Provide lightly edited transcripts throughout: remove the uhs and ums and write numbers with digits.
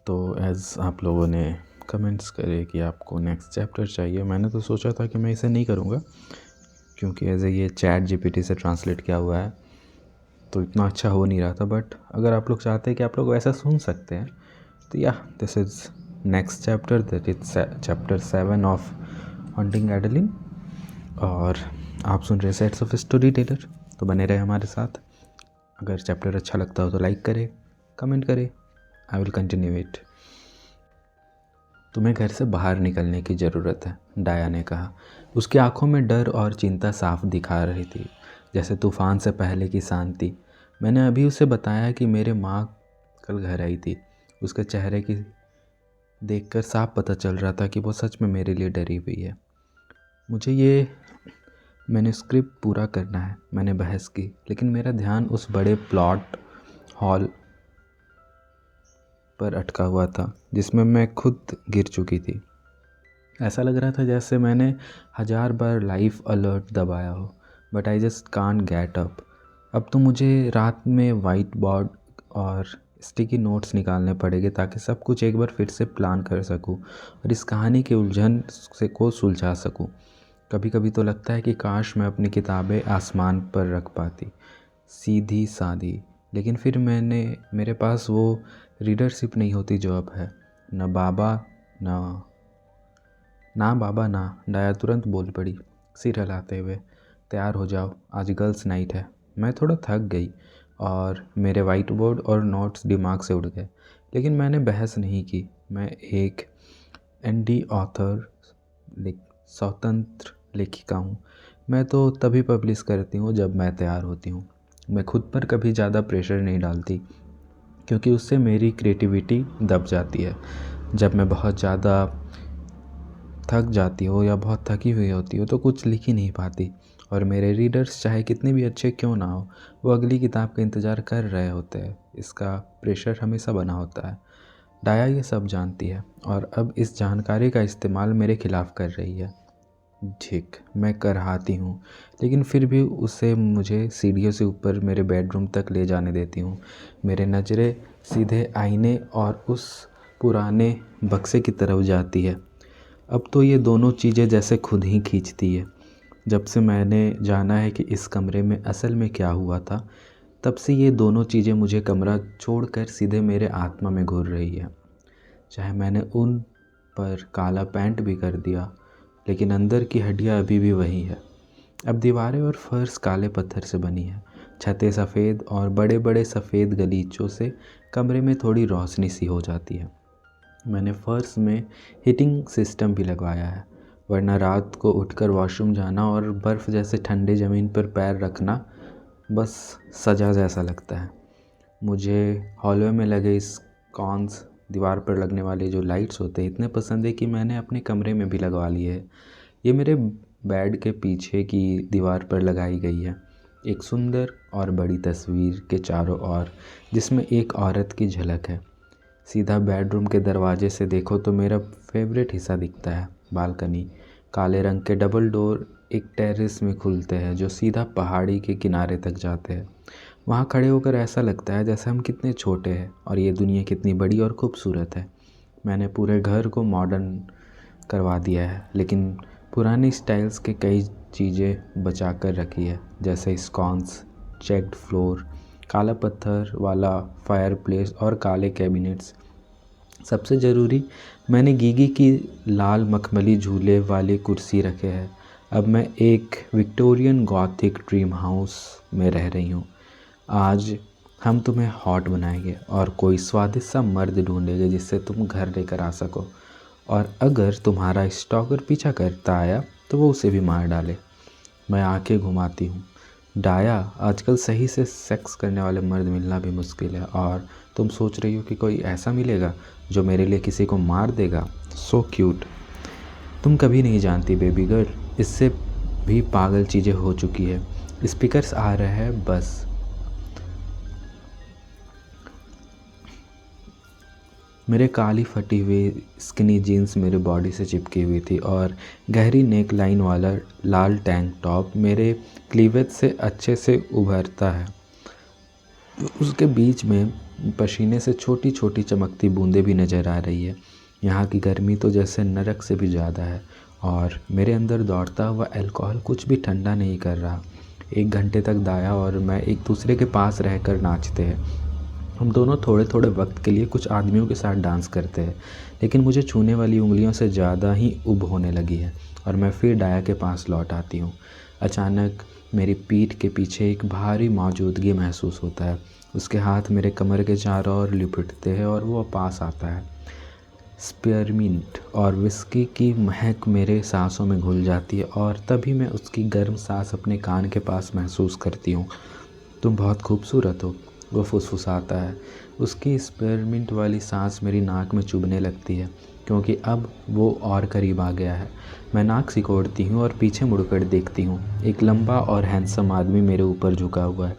तो आप लोगों ने कमेंट्स करे कि आपको नेक्स्ट चैप्टर चाहिए। मैंने तो सोचा था कि मैं इसे नहीं करूँगा क्योंकि ये चैट जीपीटी से ट्रांसलेट किया हुआ है तो इतना अच्छा हो नहीं रहा था। बट अगर आप लोग चाहते हैं कि आप लोग वैसा सुन सकते हैं तो this is next chapter, that is chapter 7 of hunting Adeline. और आप सुन रहे सेट्स ऑफ स्टोरी टेलर, तो बने रहे हमारे साथ। अगर चैप्टर अच्छा लगता हो तो लाइक करें, कमेंट करें, आई विल कंटिन्यू इट। तुम्हें घर से बाहर निकलने की ज़रूरत है, डाया ने कहा। उसकी आंखों में डर और चिंता साफ दिखा रही थी, जैसे तूफान से पहले की शांति। मैंने अभी उसे बताया कि मेरे माँ कल घर आई थी। उसके चेहरे की देखकर साफ पता चल रहा था कि वो सच में मेरे लिए डरी हुई है। मुझे ये मैन्युस्क्रिप्ट पूरा करना है, मैंने बहस की, लेकिन मेरा ध्यान उस बड़े प्लॉट हॉल पर अटका हुआ था जिसमें मैं खुद गिर चुकी थी। ऐसा लग रहा था जैसे मैंने 1000 बार लाइफ अलर्ट दबाया हो, but I just can't get up. अब तो मुझे रात में वाइट बोर्ड और स्टिकी नोट्स निकालने पड़ेंगे ताकि सब कुछ एक बार फिर से प्लान कर सकूं और इस कहानी के उलझन को सुलझा सकूं। कभी कभी तो लगता है कि काश मैं अपनी किताबें आसमान पर रख पाती, सीधी सादी। लेकिन फिर मेरे पास वो रीडरशिप नहीं होती जो अब है। ना बाबा ना। डाया तुरंत बोल पड़ी, सिर हिलाते हुए। तैयार हो जाओ, आज गर्ल्स नाइट है। मैं थोड़ा थक गई और मेरे वाइट बोर्ड और नोट्स दिमाग से उड़ गए, लेकिन मैंने बहस नहीं की। मैं एक इंडी ऑथर, स्वतंत्र लेखिका हूँ। मैं तो तभी पब्लिश करती हूँ जब मैं तैयार होती हूँ। मैं खुद पर कभी ज़्यादा प्रेशर नहीं डालती क्योंकि उससे मेरी क्रिएटिविटी दब जाती है। जब मैं बहुत ज़्यादा थक जाती हो या बहुत थकी हुई होती हो तो कुछ लिख ही नहीं पाती, और मेरे रीडर्स चाहे कितने भी अच्छे क्यों ना हो, वो अगली किताब का इंतज़ार कर रहे होते हैं। इसका प्रेशर हमेशा बना होता है। डाया ये सब जानती है और अब इस जानकारी का इस्तेमाल मेरे खिलाफ़ कर रही है। ठीक, मैं करहाती हूँ, लेकिन फिर भी उसे मुझे सीढ़ियों से ऊपर मेरे बेडरूम तक ले जाने देती हूँ। मेरे नज़रें सीधे आईने और उस पुराने बक्से की तरफ जाती है। अब तो ये दोनों चीज़ें जैसे खुद ही खींचती है। जब से मैंने जाना है कि इस कमरे में असल में क्या हुआ था, तब से ये दोनों चीज़ें मुझे कमरा छोड़कर सीधे मेरे आत्मा में घुर रही है। चाहे मैंने उन पर काला पेंट भी कर दिया, लेकिन अंदर की हड्डियाँ अभी भी वही है। अब दीवारें और फर्श काले पत्थर से बनी है, छतें सफ़ेद और बड़े बड़े सफ़ेद गलीचों से कमरे में थोड़ी रोशनी सी हो जाती है। मैंने फर्श में हीटिंग सिस्टम भी लगवाया है, वरना रात को उठकर वॉशरूम जाना और बर्फ़ जैसे ठंडे ज़मीन पर पैर रखना बस सजा जैसा लगता है। मुझे हॉलवे में लगे इस कॉन्स, दीवार पर लगने वाले जो लाइट्स होते हैं, इतने पसंद है कि मैंने अपने कमरे में भी लगवा लिए है। ये मेरे बेड के पीछे की दीवार पर लगाई गई है, एक सुंदर और बड़ी तस्वीर के चारों ओर, जिसमें एक औरत की झलक है। सीधा बेडरूम के दरवाजे से देखो तो मेरा फेवरेट हिस्सा दिखता है, बालकनी। काले रंग के डबल डोर एक टेरेस में खुलते हैं जो सीधा पहाड़ी के किनारे तक जाते हैं। वहाँ खड़े होकर ऐसा लगता है जैसे हम कितने छोटे हैं और ये दुनिया कितनी बड़ी और खूबसूरत है। मैंने पूरे घर को मॉडर्न करवा दिया है, लेकिन पुरानी स्टाइल्स के कई चीज़ें बचा कर रखी है, जैसे स्कॉन्स, चेक्ड फ्लोर, काला पत्थर वाला फायरप्लेस और काले कैबिनेट्स। सबसे ज़रूरी, मैंने गीगी की लाल मखमली झूले वाली कुर्सी रखे है। अब मैं एक विक्टोरियन गॉथिक ड्रीम हाउस में रह रही हूँ। आज हम तुम्हें हॉट बनाएंगे और कोई स्वादिष्ट सा मर्द ढूंढेंगे जिससे तुम घर लेकर आ सको, और अगर तुम्हारा स्टॉकर पीछा करता आया तो वो उसे भी मार डाले। मैं आंखें घुमाती हूँ। डाया, आजकल सही से सेक्स करने वाले मर्द मिलना भी मुश्किल है, और तुम सोच रही हो कि कोई ऐसा मिलेगा जो मेरे लिए किसी को मार देगा। So cute. तुम कभी नहीं जानती बेबी गर्ल, इससे भी पागल चीज़ें हो चुकी है। स्पीकर्स आ रहे हैं बस। मेरे काली फटी हुई स्किनी जीन्स मेरे बॉडी से चिपकी हुई थी और गहरी नेक लाइन वाला लाल टैंक टॉप मेरे क्लीवेज से अच्छे से उभरता है। उसके बीच में पसीने से छोटी छोटी चमकती बूंदें भी नज़र आ रही है। यहाँ की गर्मी तो जैसे नरक से भी ज़्यादा है और मेरे अंदर दौड़ता हुआ अल्कोहल कुछ भी ठंडा नहीं कर रहा। 1 घंटे तक दाया और मैं एक दूसरे के पास रहकर नाचते हैं। हम दोनों थोड़े थोड़े वक्त के लिए कुछ आदमियों के साथ डांस करते हैं, लेकिन मुझे छूने वाली उंगलियों से ज़्यादा ही उब होने लगी है और मैं फिर डाया के पास लौट आती हूँ। अचानक मेरी पीठ के पीछे एक भारी मौजूदगी महसूस होता है। उसके हाथ मेरे कमर के चारों ओर लिपटते हैं और वो पास आता है। स्पेयरमिंट और विस्की की महक मेरे सांसों में घुल जाती है और तभी मैं उसकी गर्म सांस अपने कान के पास महसूस करती हूँ। तुम बहुत खूबसूरत हो, वो फुसफुसाता है। उसकी स्पेयरमिंट वाली सांस मेरी नाक में चुभने लगती है क्योंकि अब वो और करीब आ गया है। मैं नाक सिकोड़ती हूँ और पीछे मुड़कर देखती हूँ। एक लंबा और हैंडसम आदमी मेरे ऊपर झुका हुआ है।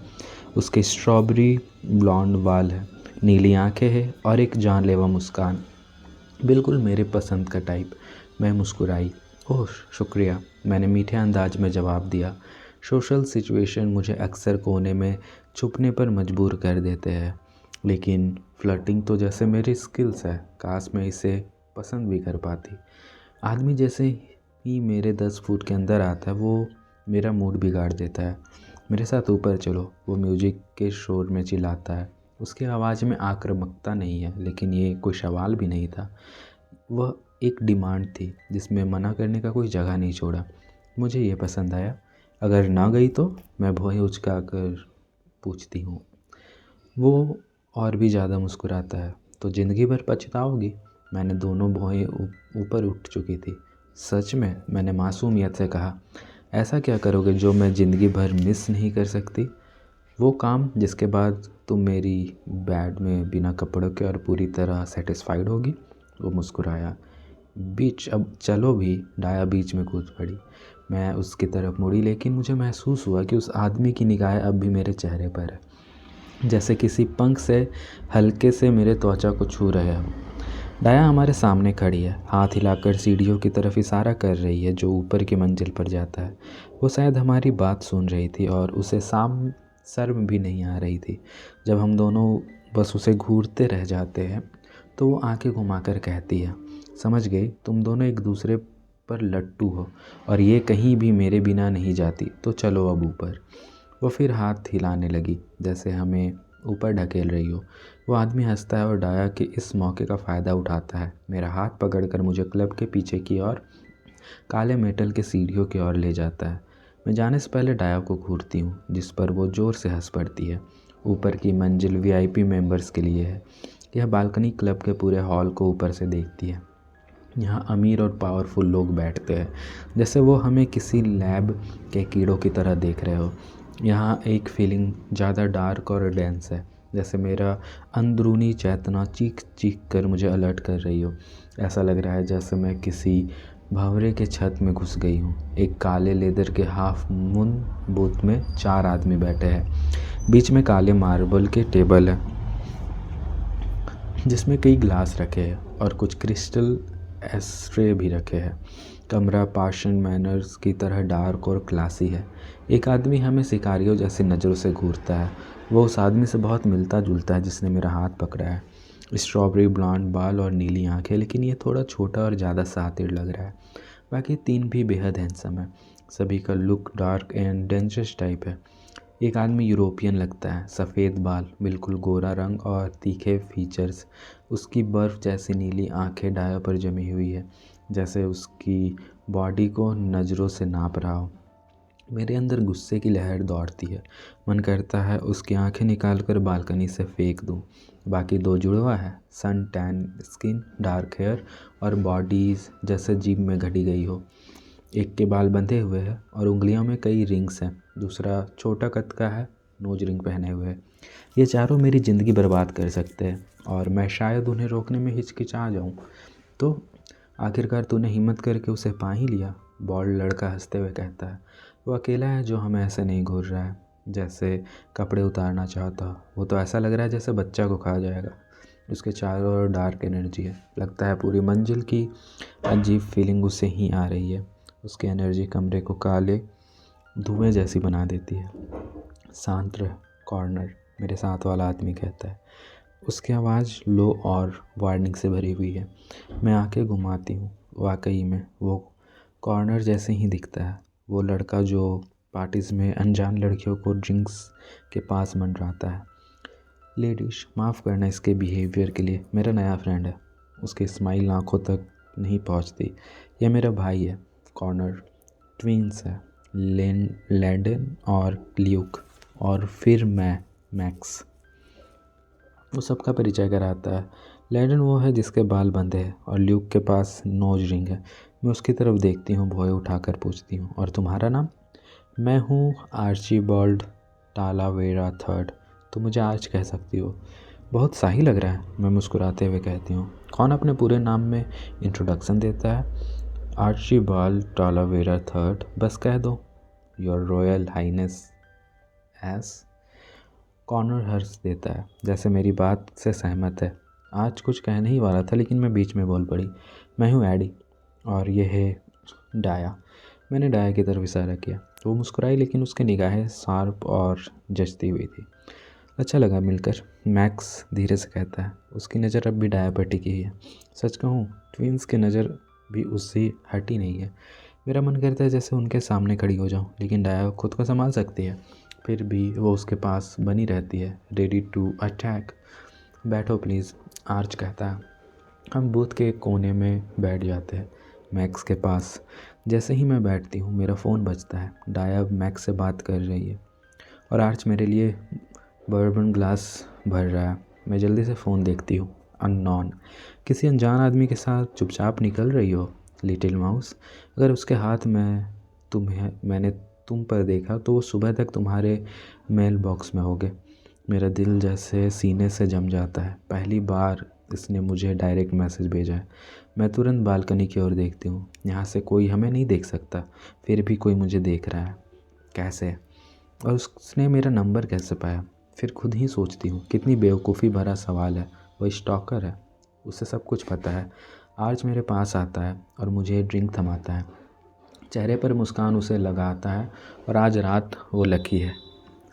उसके स्ट्रॉबेरी ब्लॉन्ड बाल है, नीली आंखें हैं और एक जानलेवा मुस्कान, बिल्कुल मेरे पसंद का टाइप। मैं मुस्कुराई। ओह शुक्रिया, मैंने मीठे अंदाज में जवाब दिया। सोशल सिचुएशन मुझे अक्सर कोने में छुपने पर मजबूर कर देते हैं, लेकिन फ्लर्टिंग तो जैसे मेरी स्किल्स है, काश मैं इसे पसंद भी कर पाती। आदमी जैसे ही मेरे 10 फुट के अंदर आता है वो मेरा मूड बिगाड़ देता है। मेरे साथ ऊपर चलो, वो म्यूजिक के शोर में चिल्लाता है। उसकी आवाज़ में आक्रामकता नहीं है, लेकिन ये कोई सवाल भी नहीं था। वह एक डिमांड थी जिसमें मना करने का कोई जगह नहीं छोड़ा। मुझे ये पसंद आया। अगर ना गई तो मैं भौहें उचका कर पूछती हूँ। वो और भी ज़्यादा मुस्कुराता है। तो ज़िंदगी भर पछताओगी? मैंने दोनों भौहें ऊपर उठ चुकी थी। सच में? मैंने मासूमियत से कहा। ऐसा क्या करोगे जो मैं ज़िंदगी भर मिस नहीं कर सकती? वो काम जिसके बाद तुम मेरी बेड में बिना कपड़ों के और पूरी तरह सेटिस्फाइड होगी। वो मुस्कुराया। बीच अब चलो भी। डाया बीच में कूद पड़ी। मैं उसकी तरफ मुड़ी, लेकिन मुझे महसूस हुआ कि उस आदमी की निगाहें अब भी मेरे चेहरे पर है, जैसे किसी पंख से हल्के से मेरे त्वचा को छू रहे हो। डाया हमारे सामने खड़ी है, हाथ हिलाकर सीढ़ियों की तरफ इशारा कर रही है जो ऊपर की मंजिल पर जाता है। वो शायद हमारी बात सुन रही थी और उसे शर्म भी नहीं आ रही थी। जब हम दोनों बस उसे घूरते रह जाते हैं तो वो आंखें घुमाकर कहती है, समझ गई, तुम दोनों एक दूसरे पर लट्टू हो और ये कहीं भी मेरे बिना नहीं जाती, तो चलो अब ऊपर। वो फिर हाथ हिलाने लगी जैसे हमें ऊपर ढकेल रही हो। वो आदमी हंसता है और डाया के इस मौके का फ़ायदा उठाता है। मेरा हाथ पकड़कर मुझे क्लब के पीछे की ओर काले मेटल के सीढ़ियों की ओर ले जाता है। मैं जाने से पहले डाया को घूरती हूँ, जिस पर वो ज़ोर से हंस पड़ती है। ऊपर की मंजिल वीआईपी मेंबर्स के लिए है। यह बालकनी क्लब के पूरे हॉल को ऊपर से देखती है। यहाँ अमीर और पावरफुल लोग बैठते हैं, जैसे वो हमें किसी लैब के कीड़ों की तरह देख रहे हो। यहाँ एक फीलिंग ज़्यादा डार्क और डेंस है, जैसे मेरा अंदरूनी चेतना चीख चीख कर मुझे अलर्ट कर रही हो। ऐसा लग रहा है जैसे मैं किसी भंवरे के छत में घुस गई हूँ। एक काले लेदर के हाफ मून बूथ में 4 आदमी बैठे हैं। बीच में काले मार्बल के टेबल है जिसमें कई ग्लास रखे हैं और कुछ क्रिस्टल एस्ट्रे भी रखे हैं। कमरा पार्शन मैनर्स की तरह डार्क और क्लासी है। एक आदमी हमें शिकारियों जैसी नज़रों से घूरता है। वो उस आदमी से बहुत मिलता जुलता है जिसने मेरा हाथ पकड़ा है। स्ट्रॉबेरी ब्लॉन्ड बाल और नीली आंखें, लेकिन ये थोड़ा छोटा और ज़्यादा शातिर लग रहा है। बाकी 3 भी बेहद हैंडसम है। सभी का look dark and dangerous type है। एक आदमी यूरोपियन लगता है, सफ़ेद बाल, बिल्कुल गोरा रंग और तीखे फीचर्स। उसकी बर्फ़ जैसी नीली आंखें डाया पर जमी हुई है, जैसे उसकी बॉडी को नज़रों से नाप रहा हो। मेरे अंदर गुस्से की लहर दौड़ती है। मन करता है उसकी आंखें निकाल कर बालकनी से फेंक दूं। बाकी 2 जुड़वा है, sun tan skin, dark hair और बॉडीज़ जैसे जिम में घटी गई हो। एक के बाल बंधे हुए हैं और उंगलियों में कई रिंग्स हैं। दूसरा छोटा कद का है, नोज रिंग पहने हुए है। ये चारों मेरी ज़िंदगी बर्बाद कर सकते हैं और मैं शायद उन्हें रोकने में हिचकिचा जाऊं। तो आखिरकार तूने हिम्मत करके उसे पा ही लिया, बॉल्ड लड़का हंसते हुए कहता है। वो अकेला है जो हमें ऐसे नहीं घूर रहा है, जैसे कपड़े उतारना चाहता हो। वो तो ऐसा लग रहा है जैसे बच्चा को खा जाएगा। उसके चारों ओर डार्क एनर्जी है। लगता है पूरी मंजिल की अजीब फीलिंग उसे ही आ रही है। उसकी एनर्जी कमरे को काले धुएं जैसी बना देती है। शांत रह कॉर्नर, मेरे साथ वाला आदमी कहता है। उसकी आवाज़ लो और वार्निंग से भरी हुई है। मैं आंखें घुमाती हूँ। वाकई में वो कॉर्नर जैसे ही दिखता है, वो लड़का जो पार्टीज़ में अनजान लड़कियों को ड्रिंक्स के पास मंडराता है। लेडीज, माफ़ करना इसके बिहेवियर के लिए। मेरा नया फ्रेंड है। उसकी स्माइल आंखों तक नहीं पहुंचती। यह मेरा भाई है। कॉर्नर ट्विंस है, लैंडन और ल्यूक, और फिर मैं, मैक्स। वो सबका परिचय कराता है। लैंडन वो है जिसके बाल बंधे हैं और ल्यूक के पास नोज रिंग है। मैं उसकी तरफ देखती हूँ, भौं उठाकर पूछती हूँ, और तुम्हारा नाम? मैं हूँ आर्चीबाल्ड टालावेरा थर्ड। तुम मुझे आर्च कह सकती हो। बहुत सही लग रहा है, मैं मुस्कुराते हुए कहती हूँ। कौन अपने पूरे नाम में इंट्रोडक्शन देता है? आर्चीबाल्ड टालावेरा थर्ड, बस कह दो। योर रॉयल हाइनेस एस। कॉर्नर हर्ष देता है, जैसे मेरी बात से सहमत है। आज कुछ कहने ही वाला था, लेकिन मैं बीच में बोल पड़ी। मैं हूँ एडी, और ये है डाया। मैंने डाया की तरफ इशारा किया। वो मुस्कुराई, लेकिन उसकी निगाहें शार्प और जचती हुई थी। अच्छा लगा मिलकर, मैक्स धीरे से कहता है। उसकी नज़र अब भी डाया पर टिकी है। सच कहूँ, ट्विंस की नज़र भी उससे हटी नहीं है। मेरा मन करता है जैसे उनके सामने खड़ी हो जाऊँ, लेकिन डाया खुद को संभाल सकती है। फिर भी वो उसके पास बनी रहती है, रेडी टू अटैक। बैठो प्लीज़, आर्च कहता है। हम बूथ के एक कोने में बैठ जाते हैं, मैक्स के पास। जैसे ही मैं बैठती हूँ, मेरा फ़ोन बजता है। डाया मैक्स से बात कर रही है और आर्च मेरे लिए बर्बन ग्लास भर रहा है। मैं जल्दी से फ़ोन देखती हूँ। अननोन, किसी अनजान आदमी के साथ चुपचाप निकल रही हो लिटिल माउस। अगर उसके हाथ में मैंने तुम पर देखा तो वो सुबह तक तुम्हारे मेल बॉक्स में होगे। मेरा दिल जैसे सीने से जम जाता है। पहली बार इसने मुझे डायरेक्ट मैसेज भेजा है। मैं तुरंत बालकनी की ओर देखती हूँ। यहाँ से कोई हमें नहीं देख सकता, फिर भी कोई मुझे देख रहा है। कैसे? और उसने मेरा नंबर कैसे पाया? फिर खुद ही सोचती हूँ, कितनी बेवकूफ़ी भरा सवाल है। वो स्टॉकर है, उसे सब कुछ पता है। आर्च मेरे पास आता है और मुझे ड्रिंक थमाता है। चेहरे पर मुस्कान उसे लगाता है, और आज रात वो लकी है।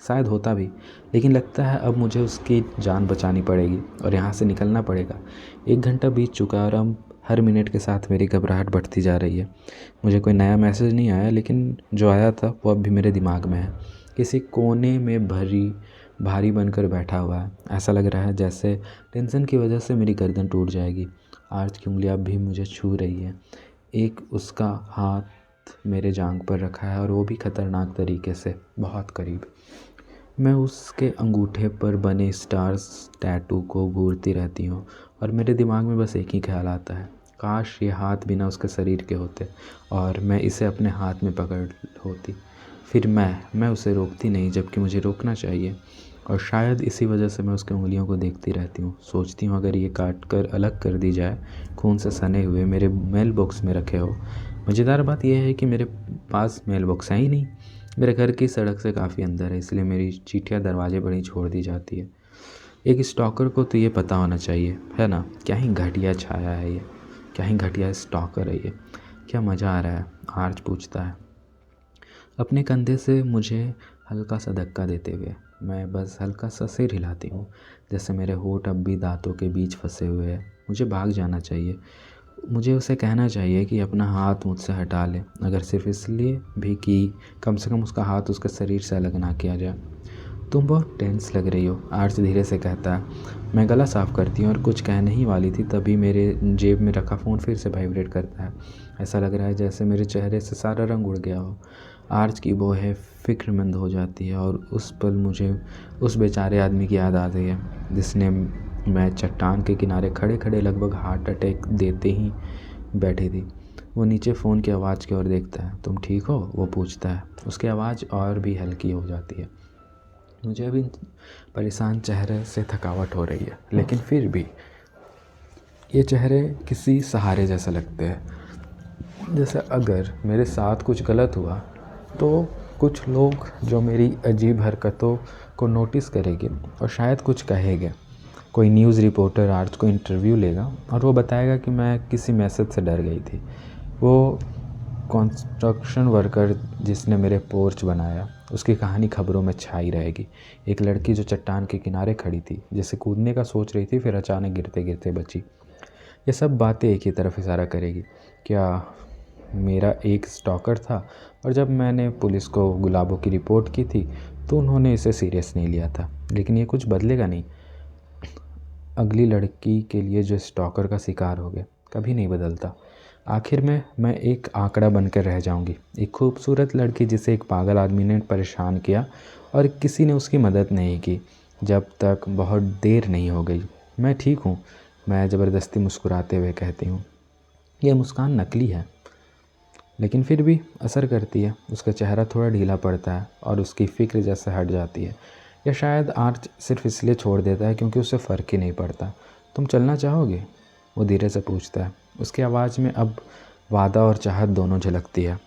शायद होता भी, लेकिन लगता है अब मुझे उसकी जान बचानी पड़ेगी और यहाँ से निकलना पड़ेगा। 1 घंटा बीत चुका है और अब हर मिनट के साथ मेरी घबराहट बढ़ती जा रही है। मुझे कोई नया मैसेज नहीं आया, लेकिन जो आया था वो अब भी मेरे दिमाग में है। किसी कोने में भारी बनकर बैठा हुआ है। ऐसा लग रहा है जैसे टेंशन की वजह से मेरी गर्दन टूट जाएगी। आर्च की उंगलियां अब भी मुझे छू रही है। एक उसका हाथ मेरे जांघ पर रखा है, और वो भी खतरनाक तरीके से, बहुत करीब। मैं उसके अंगूठे पर बने स्टार्स टैटू को घूरती रहती हूँ, और मेरे दिमाग में बस एक ही ख्याल आता है, काश ये हाथ बिना उसके शरीर के होते और मैं इसे अपने हाथ में पकड़ होती। फिर मैं उसे रोकती नहीं, जबकि मुझे रोकना चाहिए। और शायद इसी वजह से मैं उसकी उंगलियों को देखती रहती हूँ। सोचती हूँ, अगर ये काट कर अलग कर दी जाए, खून से सने हुए मेरे मेल बॉक्स में रखे हो। मज़ेदार बात यह है कि मेरे पास मेल बॉक्स है ही नहीं। मेरे घर की सड़क से काफ़ी अंदर है, इसलिए मेरी चिट्ठियाँ दरवाजे पर ही छोड़ दी जाती है। एक स्टॉकर को तो ये पता होना चाहिए, है ना? क्या ही घटिया छाया है ये, क्या ही घटिया स्टॉकर है ये। क्या मज़ा आ रहा है? आर्च पूछता है अपने कंधे से मुझे हल्का सा धक्का देते हुए। मैं बस हल्का सा सिर हिलाती हूँ, जैसे मेरे होंठ अब भी दांतों के बीच फंसे हुए हैं। मुझे भाग जाना चाहिए। मुझे उसे कहना चाहिए कि अपना हाथ मुझसे हटा ले, अगर सिर्फ इसलिए भी कि कम से कम उसका हाथ उसके शरीर से अलग ना किया जाए। तुम बहुत टेंस लग रही हो, आर्च धीरे से कहता है। मैं गला साफ़ करती हूँ और कुछ कहने ही वाली थी, तभी मेरे जेब में रखा फ़ोन फिर से वाइब्रेट करता है। ऐसा लग रहा है जैसे मेरे चेहरे से सारा रंग उड़ गया हो। आर्च की बोहें फ़िक्रमंद हो जाती है, और उस पल मुझे उस बेचारे आदमी की याद आती है जिसने मैं चट्टान के किनारे खड़े खड़े लगभग हार्ट अटैक देते ही बैठी थी। वो नीचे फ़ोन की आवाज़ की ओर देखता है। तुम ठीक हो? वो पूछता है। उसकी आवाज़ और भी हल्की हो जाती है। मुझे अभी परेशान चेहरे से थकावट हो रही है, लेकिन फिर भी ये चेहरे किसी सहारे जैसे लगते हैं। जैसे अगर मेरे साथ कुछ गलत हुआ तो कुछ लोग जो मेरी अजीब हरकतों को नोटिस करेंगे और शायद कुछ कहेंगे। कोई न्यूज़ रिपोर्टर आर्च को इंटरव्यू लेगा और वो बताएगा कि मैं किसी मैसेज से डर गई थी। वो कंस्ट्रक्शन वर्कर जिसने मेरे पोर्च बनाया, उसकी कहानी खबरों में छाई रहेगी। एक लड़की जो चट्टान के किनारे खड़ी थी, जैसे कूदने का सोच रही थी, फिर अचानक गिरते गिरते बची। ये सब बातें एक ही तरफ इशारा करेगी। क्या मेरा एक स्टॉकर था, और जब मैंने पुलिस को गुलाबों की रिपोर्ट की थी तो उन्होंने इसे सीरियस नहीं लिया था। लेकिन ये कुछ बदलेगा नहीं। अगली लड़की के लिए जो स्टॉकर का शिकार हो गया कभी नहीं बदलता। आखिर में मैं एक आंकड़ा बनकर रह जाऊंगी, एक खूबसूरत लड़की जिसे एक पागल आदमी ने परेशान किया और किसी ने उसकी मदद नहीं की, जब तक बहुत देर नहीं हो गई। मैं ठीक हूँ, मैं ज़बरदस्ती मुस्कुराते हुए कहती हूँ। यह मुस्कान नकली है, लेकिन फिर भी असर करती है। उसका चेहरा थोड़ा ढीला पड़ता है और उसकी फ़िक्र जैसे हट जाती है। या शायद आर्च सिर्फ इसलिए छोड़ देता है क्योंकि उसे फ़र्क ही नहीं पड़ता। तुम चलना चाहोगे? वो धीरे से पूछता है। उसकी आवाज़ में अब वादा और चाहत दोनों झलकती है।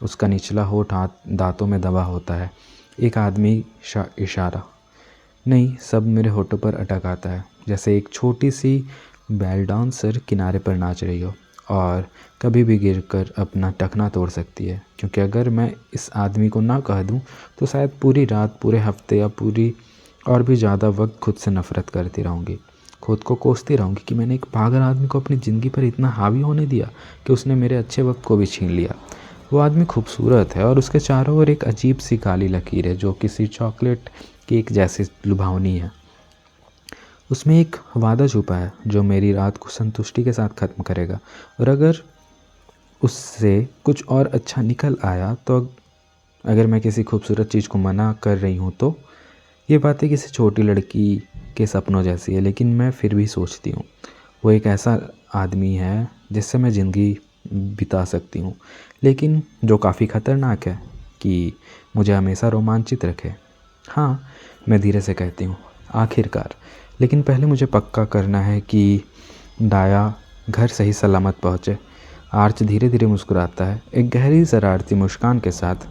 उसका निचला होठ दांतों में दबा होता है। एक आदमी इशारा नहीं, सब मेरे होठों पर अटक आता है, जैसे एक छोटी सी बैल डांसर किनारे पर नाच रही हो और कभी भी गिरकर अपना टखना तोड़ सकती है। क्योंकि अगर मैं इस आदमी को ना कह दूं तो शायद पूरी रात, पूरे हफ्ते या पूरी और भी ज़्यादा वक्त खुद से नफ़रत करती रहूँगी। खुद को कोसती रहूँगी कि मैंने एक पागल आदमी को अपनी ज़िंदगी पर इतना हावी होने दिया कि उसने मेरे अच्छे वक्त को भी छीन लिया। वो आदमी खूबसूरत है और उसके चारों ओर एक अजीब सी काली लकीर है जो किसी चॉकलेट केक जैसी लुभावनी है। उसमें एक वादा छुपा है जो मेरी रात को संतुष्टि के साथ ख़त्म करेगा। और अगर उससे कुछ और अच्छा निकल आया तो अगर मैं किसी खूबसूरत चीज़ को मना कर रही हूँ तो ये बातें किसी छोटी लड़की के सपनों जैसी है, लेकिन मैं फिर भी सोचती हूँ वो एक ऐसा आदमी है जिससे मैं ज़िंदगी बिता सकती हूँ, लेकिन जो काफ़ी ख़तरनाक है कि मुझे हमेशा रोमांचित रखे। हाँ, मैं धीरे से कहती हूँ, आखिरकार। लेकिन पहले मुझे पक्का करना है कि डाया घर सही सलामत पहुँचे। आर्च धीरे धीरे मुस्कुराता है, एक गहरी शरारती मुस्कान के साथ।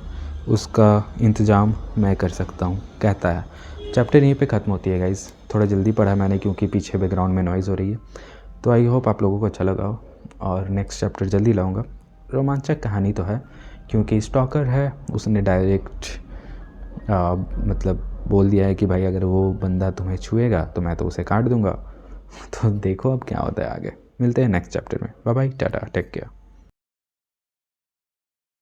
उसका इंतज़ाम मैं कर सकता हूँ, कहता है। चैप्टर यहीं पे ख़त्म होती है गाइज़। थोड़ा जल्दी पढ़ा मैंने क्योंकि पीछे बैकग्राउंड में नॉइज़ हो रही है। तो आई होप आप लोगों को अच्छा लगा हो और नेक्स्ट चैप्टर जल्दी लाऊंगा। रोमांचक कहानी तो है क्योंकि स्टॉकर है, उसने डायरेक्ट मतलब बोल दिया है कि भाई अगर वो बंदा तुम्हें छुएगा तो मैं तो उसे काट दूंगा। तो देखो अब क्या होता है आगे। मिलते हैं नेक्स्ट चैप्टर में। Bye bye, tata, take care.